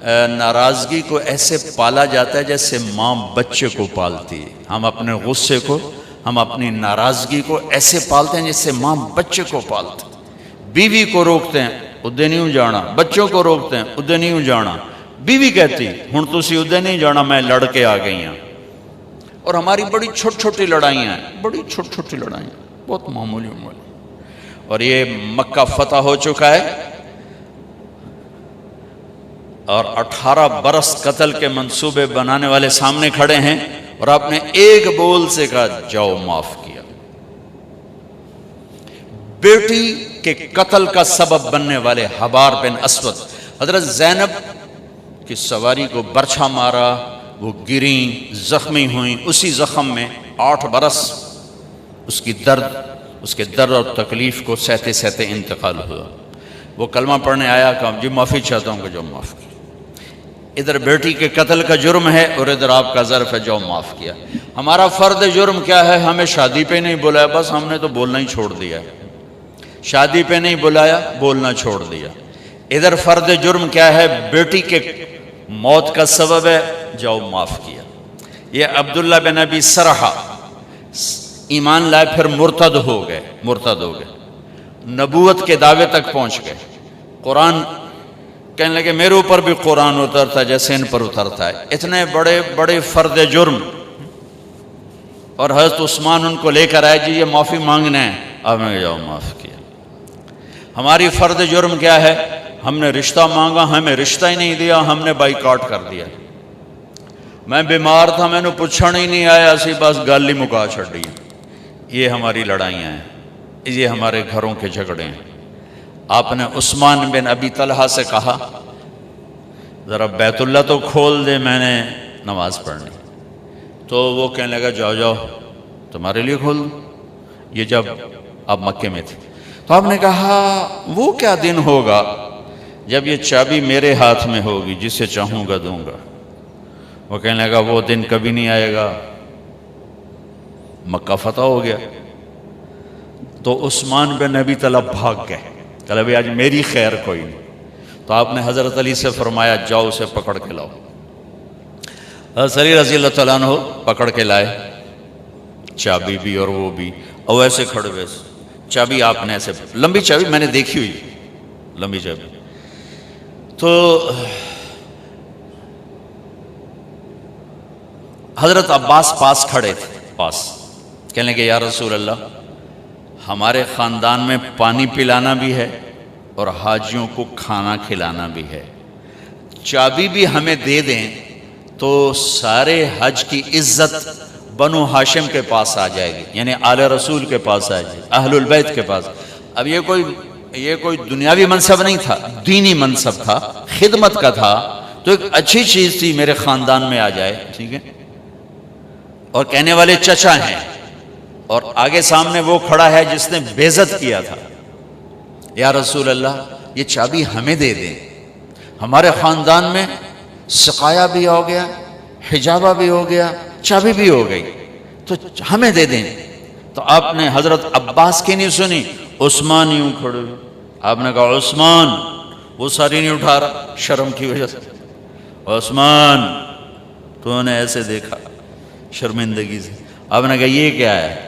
ناراضگی کو ایسے پالا جاتا ہے جیسے ماں بچے کو پالتی ہے۔ ہم اپنے غصے کو، ہم اپنی ناراضگی کو ایسے پالتے ہیں جیسے ماں بچے کو پالتی ہے۔ بیوی کو روکتے ہیں ادھے نہیں جانا، بچوں کو روکتے ہیں ادھے نہیں جانا، بیوی کہتی ہن تسی ادھے نہیں جانا، میں لڑ کے آ گئی ہوں۔ اور ہماری بڑی چھوٹی چھوٹی لڑائیاں ہیں، بڑی چھوٹی چھوٹی لڑائیاں، بہت معمولی معمولی۔ اور یہ مکہ فتح ہو چکا ہے اور 18 برس قتل کے منصوبے بنانے والے سامنے کھڑے ہیں، اور آپ نے ایک بول سے کہا جاؤ معاف کیا۔ بیٹی کے قتل کا سبب بننے والے حبار بن اسود، حضرت زینب کی سواری کو برچھا مارا، وہ گریں، زخمی ہوئیں، اسی زخم میں 8 برس اس کے درد اور تکلیف کو سہتے سہتے انتقال ہوا۔ وہ کلمہ پڑھنے آیا کہ جی معافی چاہتا ہوں کہ جو معاف کیا۔ ادھر بیٹی کے قتل کا جرم ہے اور ادھر آپ کا ظرف ہے جو معاف کیا۔ ہمارا فرد جرم کیا ہے؟ ہمیں شادی پہ نہیں بلایا، بس ہم نے تو بولنا ہی چھوڑ دیا۔ شادی پہ نہیں بلایا، بولنا چھوڑ دیا۔ ادھر فرد جرم کیا ہے؟ بیٹی کے موت کا سبب ہے، جاؤ معاف کیا۔ یہ عبداللہ بن ابی سرحہ ایمان لائے پھر مرتد ہو گئے، نبوت کے دعوے تک پہنچ گئے۔ قرآن کہنے لگے میرے اوپر بھی قرآن اترتا جیسے ان پر اترتا ہے۔ اتنے بڑے بڑے فرد جرم، اور حضرت عثمان ان کو لے کر آئے، جی یہ معافی مانگنا ہے، آپ نے جاؤ معاف کیا۔ ہماری فرد جرم کیا ہے؟ ہم نے رشتہ مانگا، ہمیں رشتہ ہی نہیں دیا، ہم نے بائیکاٹ کر دیا۔ میں بیمار تھا، میں نے پوچھنا ہی نہیں آیا، اسی بس گل ہی مکا چھڑی۔ یہ ہماری لڑائیاں ہیں، یہ ہمارے گھروں کے جھگڑے ہیں۔ آپ نے عثمان بن ابی طلحہ سے کہا ذرا بیت اللہ تو کھول دے، میں نے نماز پڑھنی۔ تو وہ کہنے لگا جاؤ جاؤ تمہارے لیے کھول دوں۔ یہ جب آپ مکے میں تھے تو آپ نے کہا وہ کیا دن ہوگا جب یہ چابی میرے ہاتھ میں ہوگی، جسے چاہوں گا دوں گا۔ وہ کہنے لگا وہ دن کبھی نہیں آئے گا۔ مکہ فتح ہو گیا تو عثمان بن ابی طلحہ بھاگ گئے، کہ بھائی آج میری خیر کوئی نہیں۔ تو آپ نے حضرت علی سے فرمایا جاؤ اسے پکڑ کے لاؤ۔ حضرت علی رضی اللہ تعالیٰ عنہ پکڑ کے لائے، چابی بھی اور وہ بھی، اور ایسے کھڑے ہوئے، چابی آپ نے ایسے، لمبی چابی میں نے دیکھی ہوئی، لمبی چابی۔ تو حضرت عباس پاس کھڑے تھے، کہنے لگے یا رسول اللہ ہمارے خاندان میں پانی پلانا بھی ہے اور حاجیوں کو کھانا کھلانا بھی ہے، چابی بھی ہمیں دے دیں تو سارے حج کی عزت بنو ہاشم کے پاس آ جائے گی، یعنی آل رسول کے پاس آ جائے گی، اہل البیت کے پاس۔ اب یہ کوئی دنیاوی منصب نہیں تھا، دینی منصب تھا، خدمت کا تھا، تو ایک اچھی چیز تھی میرے خاندان میں آ جائے، ٹھیک ہے۔ اور کہنے والے چچا ہیں، اور آگے سامنے وہ کھڑا ہے جس نے بے عزت کیا تھا۔ یا رسول اللہ یہ چابی ہمیں دے دیں، ہمارے خاندان میں سقایا بھی ہو گیا، حجابہ بھی ہو گیا، چابی بھی ہو گئی، تو ہمیں دے دیں۔ تو آپ نے حضرت عباس کی نہیں سنی، عثمان یوں کھڑے، آپ نے کہا عثمان، وہ ساری نہیں اٹھا رہا شرم کی وجہ سے، عثمان تو نے ایسے دیکھا شرمندگی سے۔ آپ نے کہا یہ کیا ہے؟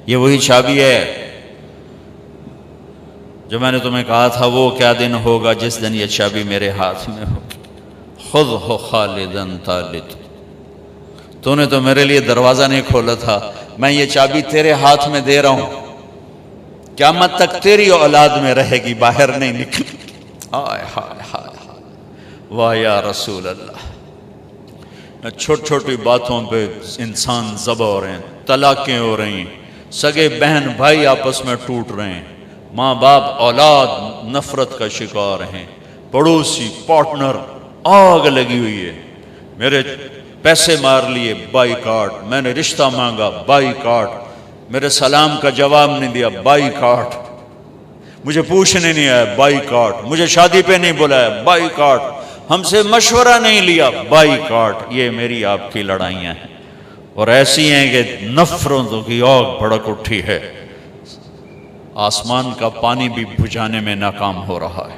یہ وہی چابی ہے جو میں نے تمہیں کہا تھا وہ کیا دن ہوگا جس دن یہ چابی میرے ہاتھ میں ہوگی۔ خذہ خالدا طالت، تو نے تو میرے لیے دروازہ نہیں کھولا تھا، میں یہ چابی تیرے ہاتھ میں دے رہا ہوں، قیامت تک تیری اولاد میں رہے گی، باہر نہیں نکلے گی۔ ہائے ہائے ہائے، واہ یا رسول اللہ۔ چھوٹی چھوٹی باتوں پہ انسان ذبح ہو رہے ہیں، طلاقیں ہو رہی ہیں، سگے بہن بھائی آپس میں ٹوٹ رہے ہیں، ماں باپ اولاد نفرت کا شکار ہیں، پڑوسی پارٹنر آگ لگی ہوئی ہے، میرے پیسے مار لیے بائیکاٹ، میں نے رشتہ مانگا بائیکاٹ، میرے سلام کا جواب نہیں دیا بائیکاٹ، مجھے پوچھنے نہیں آیا بائیکاٹ، مجھے شادی پہ نہیں بلایا بائیکاٹ، ہم سے مشورہ نہیں لیا بائیکاٹ۔ یہ میری آپ کی لڑائیاں ہیں، اور ایسی ہیں کہ نفرتوں کی آگ بھڑک اٹھی ہے، آسمان کا پانی بھی بجھانے میں ناکام ہو رہا ہے۔